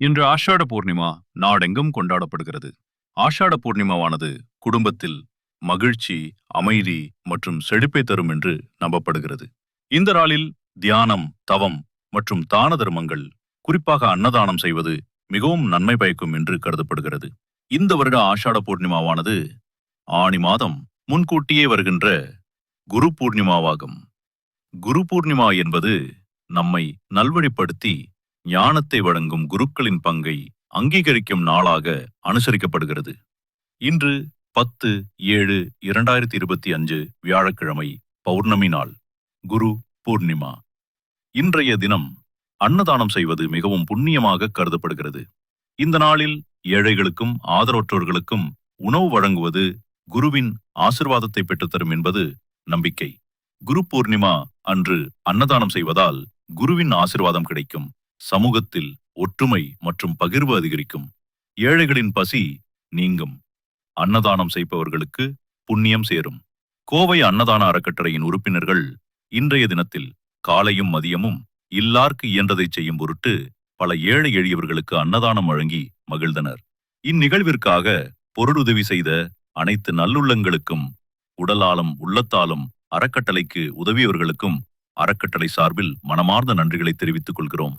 இன்று ஆஷாட பூர்ணிமா நாடெங்கும் கொண்டாடப்படுகிறது. ஆஷாட பூர்ணிமாவானது குடும்பத்தில் மகிழ்ச்சி, அமைதி மற்றும் செழிப்பை தரும் என்று நம்பப்படுகிறது. இந்த நாளில் தியானம், தவம் மற்றும் தான தர்மங்கள், குறிப்பாக அன்னதானம் செய்வது மிகவும் நன்மை பயக்கும் என்று கருதப்படுகிறது. இந்த வருட ஆஷாட பூர்ணிமாவானது ஆணி மாதம் முன்கூட்டியே வருகின்ற குரு பூர்ணிமாவாகும். குரு பூர்ணிமா என்பது நம்மை நல்வழிப்படுத்தி ஞானத்தை வழங்கும் குருக்களின் பங்கை அங்கீகரிக்கும் நாளாக அனுசரிக்கப்படுகிறது. இன்று 10/7/2025 வியாழக்கிழமை, பௌர்ணமி நாள், குரு பூர்ணிமா. இன்றைய தினம் அன்னதானம் செய்வது மிகவும் புண்ணியமாக கருதப்படுகிறது. இந்த நாளில் ஏழைகளுக்கும் ஆதரவற்றோர்களுக்கும் உணவு வழங்குவது குருவின் ஆசிர்வாதத்தை பெற்றுத்தரும் என்பது நம்பிக்கை. குரு பூர்ணிமா அன்று அன்னதானம் செய்வதால் குருவின் ஆசிர்வாதம் கிடைக்கும். சமூகத்தில் ஒற்றுமை மற்றும் பகிர்வு அதிகரிக்கும். ஏழைகளின் பசி நீங்கும். அன்னதானம் செய்பவர்களுக்கு புண்ணியம் சேரும். கோவை அன்னதான அறக்கட்டளையின் உறுப்பினர்கள் இன்றைய தினத்தில் காலையும் மதியமும் இல்லார்க்கு இயன்றதை செய்யும் பொருட்டு பல ஏழை எளியவர்களுக்கு அன்னதானம் வழங்கி மகிழ்ந்தனர். இந்நிகழ்விற்காக பொருளுதவி செய்த அனைத்து நல்லுள்ளங்களுக்கும், உடலாலும் உள்ளத்தாலும் அறக்கட்டளைக்கு உதவியவர்களுக்கும் அறக்கட்டளை சார்பில் மனமார்ந்த நன்றிகளை தெரிவித்துக் கொள்கிறோம்.